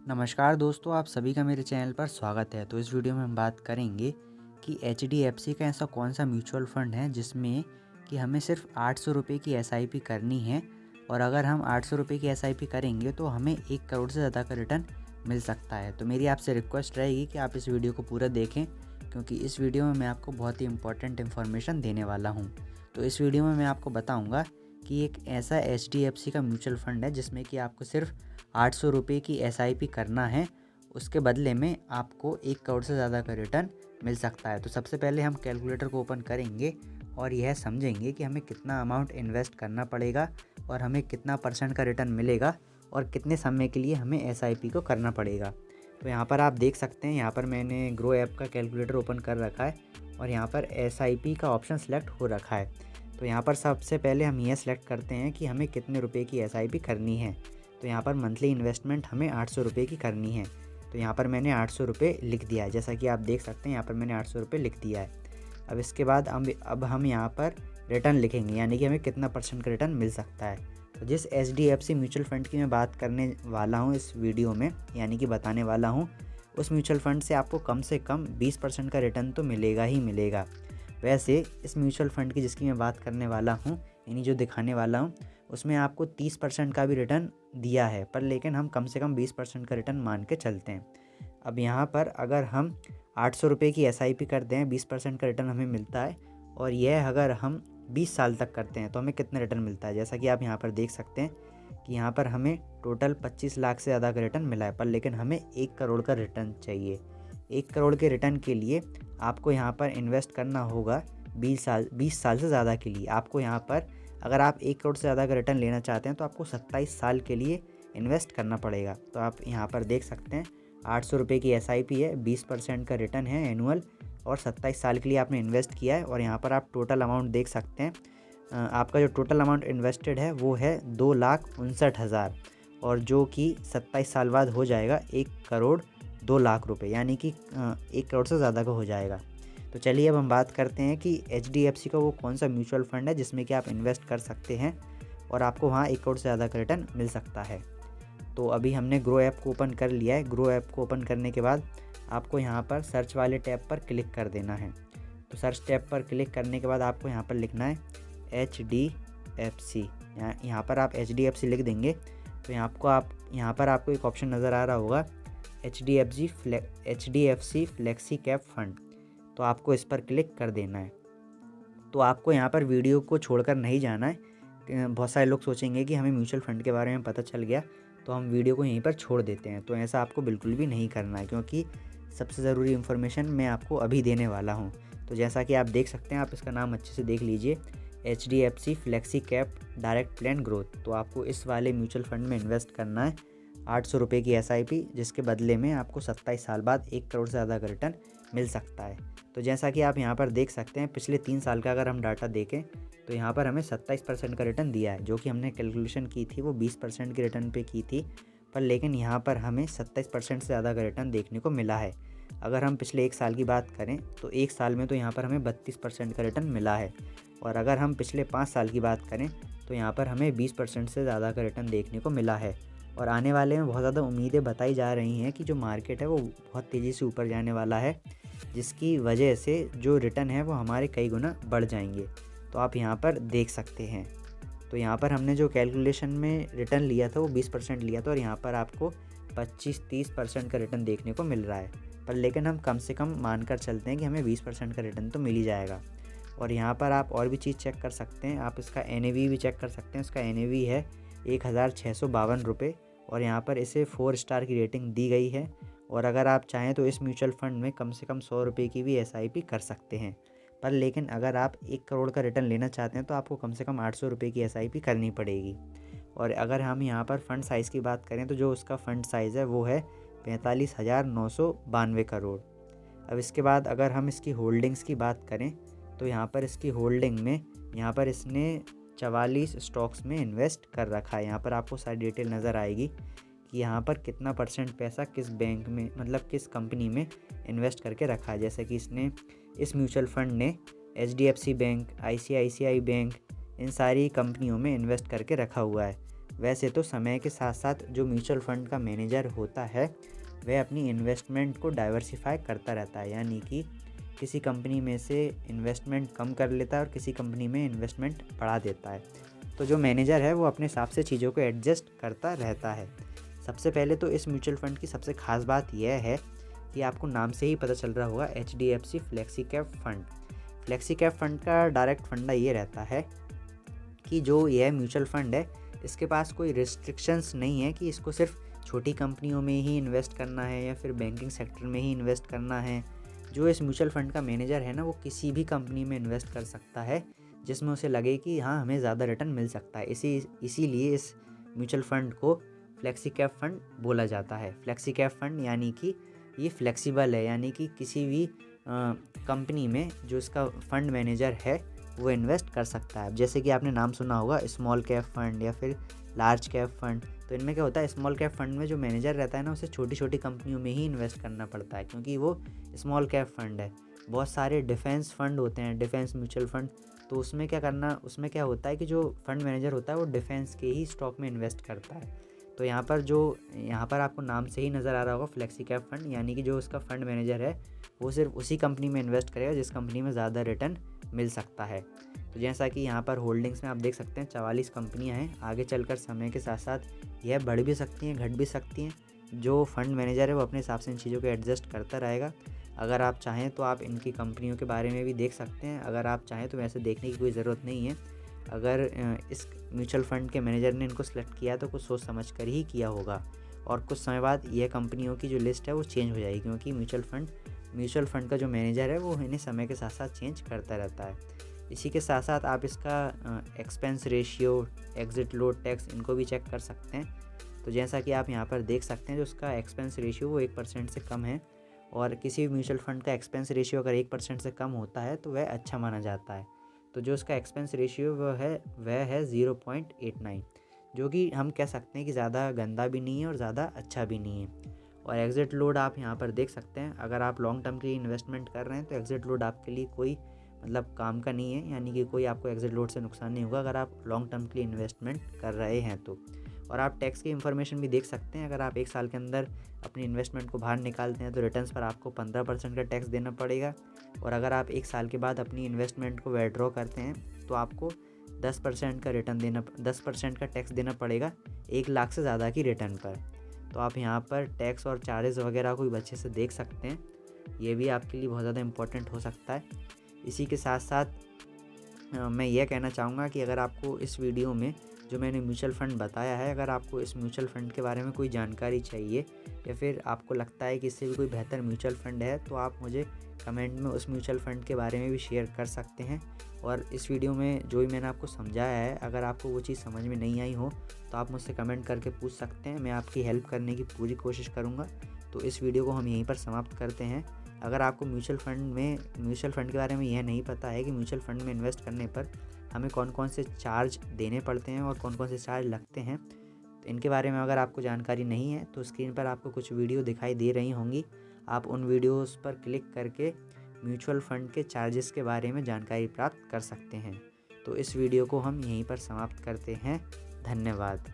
नमस्कार दोस्तों, आप सभी का मेरे चैनल पर स्वागत है। तो इस वीडियो में हम बात करेंगे कि एचडीएफसी का ऐसा कौन सा म्यूचुअल फंड है जिसमें कि हमें सिर्फ 800 रुपये की एसआईपी करनी है और अगर हम 800 रुपये की एसआईपी करेंगे तो हमें 1 करोड़ से ज़्यादा का रिटर्न मिल सकता है। तो मेरी आपसे रिक्वेस्ट रहेगी कि आप इस वीडियो को पूरा देखें, क्योंकि इस वीडियो में मैं आपको बहुत ही इंपॉर्टेंट इन्फॉर्मेशन देने वाला हूँ। तो इस वीडियो में मैं आपको बताऊँगा कि एक ऐसा एचडीएफसी का म्यूचुअल फंड है जिसमें कि आपको सिर्फ 800 रुपये की एसआईपी करना है, उसके बदले में आपको 1 करोड़ से ज़्यादा का रिटर्न मिल सकता है। तो सबसे पहले हम कैलकुलेटर को ओपन करेंगे और यह समझेंगे कि हमें कितना अमाउंट इन्वेस्ट करना पड़ेगा और हमें कितना परसेंट का रिटर्न मिलेगा और कितने समय के लिए हमें एसआईपी को करना पड़ेगा। तो यहाँ पर आप देख सकते हैं, यहाँ पर मैंने ग्रो ऐप का कैलकुलेटर ओपन कर रखा है और यहाँ पर एसआईपी का ऑप्शन सेलेक्ट हो रखा है। तो यहाँ पर सबसे पहले हम ये सेलेक्ट करते हैं कि हमें कितने रुपए की एसआईपी करनी है। तो यहाँ पर मंथली इन्वेस्टमेंट हमें 800 रुपये की करनी है। तो यहाँ पर मैंने 800 रुपये लिख दिया है, जैसा कि आप देख सकते हैं यहाँ पर मैंने 800 रुपये लिख दिया है। अब इसके बाद अब हम यहाँ पर रिटर्न लिखेंगे, यानी कि हमें कितना परसेंट का रिटर्न मिल सकता है। तो जिस एचडीएफसी म्यूचुअल फ़ंड की मैं बात करने वाला हूँ इस वीडियो में, यानी कि बताने वाला हूँ, उस म्यूचुअल फ़ंड से आपको कम से कम 20% का रिटर्न तो मिलेगा ही मिलेगा। वैसे इस म्यूचुअल फ़ंड की जिसकी मैं बात करने वाला हूँ, यानी जो दिखाने वाला हूँ, उसमें आपको 30% का भी रिटर्न दिया है, पर लेकिन हम कम से कम 20% का रिटर्न मान के चलते हैं। अब यहाँ पर अगर हम 800 रुपये की एसआईपी करते हैं, 20% का रिटर्न हमें मिलता है और यह अगर हम 20 साल तक करते हैं तो हमें कितना रिटर्न मिलता है। जैसा कि आप यहाँ पर देख सकते हैं कि यहाँ पर हमें टोटल 25 लाख से ज़्यादा का रिटर्न मिला है, पर लेकिन हमें 1 करोड़ का रिटर्न चाहिए। 1 करोड़ के रिटर्न के लिए आपको यहाँ पर इन्वेस्ट करना होगा 20 साल से ज़्यादा के लिए। आपको यहाँ पर अगर आप 1 करोड़ से ज़्यादा का रिटर्न लेना चाहते हैं तो आपको 27 साल के लिए इन्वेस्ट करना पड़ेगा। तो आप यहाँ पर देख सकते हैं 800 रुपये की एसआईपी है, 20% का रिटर्न है एनुअल और 27 साल के लिए आपने इन्वेस्ट किया है। और यहाँ पर आप टोटल अमाउंट देख सकते हैं, आपका जो टोटल अमाउंट इन्वेस्टेड है वो है 2,59,000 और जो कि 27 साल बाद हो जाएगा 1 करोड़ 2 लाख रुपए, यानी कि 1 करोड़ से ज़्यादा का हो जाएगा। तो चलिए अब हम बात करते हैं कि एचडीएफसी का वो कौन सा म्यूचुअल फंड है जिसमें कि आप इन्वेस्ट कर सकते हैं और आपको वहाँ 1 करोड़ से ज़्यादा का रिटर्न मिल सकता है। तो अभी हमने ग्रो ऐप को ओपन कर लिया है। ग्रो ऐप को ओपन करने के बाद आपको यहाँ पर सर्च वाले टैब पर क्लिक कर देना है। तो सर्च टैब पर क्लिक करने के बाद आपको यहाँ पर लिखना है एचडीएफसी। यहाँ पर आप एचडीएफसी लिख देंगे तो यहाँ पर आपको एक ऑप्शन नज़र आ रहा होगा एचडीएफसी फ्लेक्सी कैप फंड। तो आपको इस पर क्लिक कर देना है। तो आपको यहाँ पर वीडियो को छोड़कर नहीं जाना है। बहुत सारे लोग सोचेंगे कि हमें म्यूचुअल फंड के बारे में पता चल गया तो हम वीडियो को यहीं पर छोड़ देते हैं। तो ऐसा आपको बिल्कुल भी नहीं करना है, क्योंकि सबसे ज़रूरी इन्फॉर्मेशन मैं आपको अभी देने वाला हूँ। तो जैसा कि आप देख सकते हैं, आप इसका नाम अच्छे से देख लीजिए, HDFC flexi cap direct plan growth. तो आपको इस वाले म्यूचुअल फंड में इन्वेस्ट करना है 800 रुपये की एसआईपी, जिसके बदले में आपको 27 साल बाद 1 करोड़ से ज़्यादा का रिटर्न मिल सकता है। तो जैसा कि आप यहाँ पर देख सकते हैं, पिछले 3 साल का अगर हम डाटा देखें तो यहाँ पर हमें 27% का रिटर्न दिया है। जो कि हमने कैलकुलेशन की थी वो 20% के रिटर्न पे की थी, पर लेकिन यहाँ पर हमें 27% से ज़्यादा का रिटर्न देखने को मिला है। अगर हम पिछले 1 साल की बात करें तो 1 साल में तो यहाँ पर हमें 32% का रिटर्न मिला है, और अगर हम पिछले 5 साल की बात करें तो यहाँ पर हमें 20% से ज़्यादा का रिटर्न देखने को मिला है। और आने वाले में बहुत ज़्यादा उम्मीदें बताई जा रही हैं कि जो मार्केट है वो बहुत तेज़ी से ऊपर जाने वाला है, जिसकी वजह से जो रिटर्न है वो हमारे कई गुना बढ़ जाएंगे। तो आप यहाँ पर देख सकते हैं। तो यहाँ पर हमने जो कैलकुलेशन में रिटर्न लिया था वो 20% लिया था और यहाँ पर आपको 25-30% का रिटर्न देखने को मिल रहा है, पर लेकिन हम कम से कम मानकर चलते हैं कि हमें 20% का रिटर्न तो मिल ही जाएगा। और यहाँ पर आप और भी चीज़ चेक कर सकते हैं, आप इसका NAV भी चेक कर सकते हैं। इसका NAV है 1,652 रुपये और यहाँ पर इसे 4 स्टार की रेटिंग दी गई है। और अगर आप चाहें तो इस म्यूचुअल फंड में कम से कम 100 रुपये की भी एसआईपी कर सकते हैं, पर लेकिन अगर आप 1 करोड़ का रिटर्न लेना चाहते हैं तो आपको कम से कम 800 रुपये की एसआईपी करनी पड़ेगी। और अगर हम यहाँ पर फ़ंड साइज़ की बात करें तो जो उसका फ़ंड साइज़ है वो है 45,992 करोड़। अब इसके बाद अगर हम इसकी होल्डिंग्स की बात करें तो यहाँ पर इसकी होल्डिंग में यहाँ पर इसने 44 स्टॉक्स में इन्वेस्ट कर रखा है। यहाँ पर आपको सारी डिटेल नज़र आएगी कि यहाँ पर कितना परसेंट पैसा किस बैंक में, मतलब किस कंपनी में इन्वेस्ट करके रखा है। जैसे कि इसने इस म्यूचुअल फंड ने एचडीएफसी बैंक, आईसीआईसीआई बैंक, इन सारी कंपनियों में इन्वेस्ट करके रखा हुआ है। वैसे तो समय के साथ साथ जो म्यूचुअल फंड का मैनेजर होता है वह अपनी इन्वेस्टमेंट को डाइवर्सिफाई करता रहता है, यानी कि किसी कंपनी में से इन्वेस्टमेंट कम कर लेता है और किसी कंपनी में इन्वेस्टमेंट बढ़ा देता है। तो जो मैनेजर है वो अपने हिसाब से चीज़ों को एडजस्ट करता रहता है। सबसे पहले तो इस म्यूचुअल फंड की सबसे ख़ास बात यह है कि आपको नाम से ही पता चल रहा होगा, HDFC flexi cap fund. Flexi cap fund का डायरेक्ट फंडा ये रहता है कि जो यह म्यूचुअल फंड है इसके पास कोई रिस्ट्रिक्शंस नहीं है कि इसको सिर्फ छोटी कंपनियों में ही इन्वेस्ट करना है या फिर बैंकिंग सेक्टर में ही इन्वेस्ट करना है। जो इस म्यूचुअल फंड का मैनेजर है ना, वो किसी भी कंपनी में इन्वेस्ट कर सकता है जिसमें उसे लगे कि हाँ हमें ज़्यादा रिटर्न मिल सकता है। इसीलिए इस म्यूचुअल फंड को फ्लेक्सी कैप फंड बोला जाता है। फ्लेक्सी कैप फंड यानी कि ये फ्लेक्सिबल है, यानी कि किसी भी कंपनी में जो इसका फंड मैनेजर है वो इन्वेस्ट कर सकता है। जैसे कि आपने नाम सुना होगा स्मॉल कैप फंड या फिर लार्ज कैप फंड। तो इनमें क्या होता है, स्मॉल कैप फंड में जो मैनेजर रहता है ना, उसे छोटी छोटी कंपनियों में ही इन्वेस्ट करना पड़ता है क्योंकि वो स्मॉल कैप फंड है। बहुत सारे डिफेंस फंड होते हैं, डिफेंस म्यूचुअल फंड, तो उसमें क्या होता है कि जो फंड मैनेजर होता है वो डिफेंस के ही स्टॉक में इन्वेस्ट करता है। तो यहाँ पर आपको नाम से ही नज़र आ रहा होगा फ्लेक्सी कैप फंड, यानी कि जो उसका फंड मैनेजर है वो सिर्फ उसी कंपनी में इन्वेस्ट करेगा जिस कंपनी में ज़्यादा रिटर्न मिल सकता है। तो जैसा कि यहाँ पर होल्डिंग्स में आप देख सकते हैं 44 कंपनियाँ हैं। आगे चलकर समय के साथ साथ यह बढ़ भी सकती हैं, घट भी सकती हैं। जो फंड मैनेजर है वो अपने हिसाब से इन चीज़ों को एडजस्ट करता रहेगा। अगर आप चाहें तो आप इनकी कंपनियों के बारे में भी देख सकते हैं। अगर आप चाहें तो वैसे देखने की कोई ज़रूरत नहीं है। अगर इस म्यूचुअल फंड के मैनेजर ने इनको सेलेक्ट किया तो कुछ सोच समझ कर ही किया होगा, और कुछ समय बाद यह कंपनियों की जो लिस्ट है वो चेंज हो जाएगी क्योंकि म्यूचुअल फंड का जो मैनेजर है वो इन्हें समय के साथ साथ चेंज करता रहता है। इसी के साथ साथ आप इसका expense ratio, exit load tax, इनको भी चेक कर सकते हैं। तो जैसा कि आप यहाँ पर देख सकते हैं, जो उसका एक्सपेंस रेशियो वो 1% से कम है, और किसी भी म्यूचुअल फंड का एक्सपेंस रेशियो अगर 1% से कम होता है तो वह अच्छा माना जाता है। तो जो उसका एक्सपेंस रेशियो वह है 0.89, जो कि हम कह सकते हैं कि ज़्यादा गंदा भी नहीं है और ज़्यादा अच्छा भी नहीं है। और एग्जिट लोड आप यहाँ पर देख सकते हैं। अगर आप लॉन्ग टर्म के लिए इन्वेस्टमेंट कर रहे हैं तो एग्जिट लोड आपके लिए कोई काम का नहीं है, यानी कि कोई आपको एग्जिट लोड से नुकसान नहीं होगा अगर आप लॉन्ग टर्म के लिए इन्वेस्टमेंट कर रहे हैं तो। और आप टैक्स की इन्फॉर्मेशन भी देख सकते हैं। अगर आप 1 साल के अंदर अपनी इन्वेस्टमेंट को बाहर निकालते हैं तो रिटर्न्स पर आपको 15% का टैक्स देना पड़ेगा, और अगर आप 1 साल के बाद अपनी इन्वेस्टमेंट को विड्रॉ करते हैं तो आपको 10% का टैक्स देना पड़ेगा 1 लाख से ज़्यादा की रिटर्न पर। तो आप यहाँ पर टैक्स और चार्जेस वगैरह को भी अच्छे से देख सकते हैं। ये भी आपके लिए बहुत ज़्यादा इम्पोर्टेंट हो सकता है। इसी के साथ साथ मैं यह कहना चाहूँगा कि अगर आपको इस वीडियो में जो मैंने म्यूचुअल फ़ंड बताया है, अगर आपको इस म्यूचुअल फ़ंड के बारे में कोई जानकारी चाहिए या फिर आपको लगता है कि इससे भी कोई बेहतर म्यूचुअल फ़ंड है, तो आप मुझे कमेंट में उस म्यूचुअल फ़ंड के बारे में भी शेयर कर सकते हैं। और इस वीडियो में जो भी मैंने आपको समझाया है, अगर आपको वो चीज़ समझ में नहीं आई हो तो आप मुझसे कमेंट करके पूछ सकते हैं। मैं आपकी हेल्प करने की पूरी कोशिश करूँगा। तो इस वीडियो को हम यहीं पर समाप्त करते हैं। अगर आपको म्यूचुअल फ़ंड के बारे में यह नहीं पता है कि म्यूचुअल फ़ंड में इन्वेस्ट करने पर हमें कौन कौन से चार्ज देने पड़ते हैं और कौन कौन से चार्ज लगते हैं, तो इनके बारे में अगर आपको जानकारी नहीं है तो स्क्रीन पर आपको कुछ वीडियो दिखाई दे रही होंगी। आप उन वीडियोस पर क्लिक करके म्यूचुअल फ़ंड के चार्जेस के बारे में जानकारी प्राप्त कर सकते हैं। तो इस वीडियो को हम यहीं पर समाप्त करते हैं। धन्यवाद।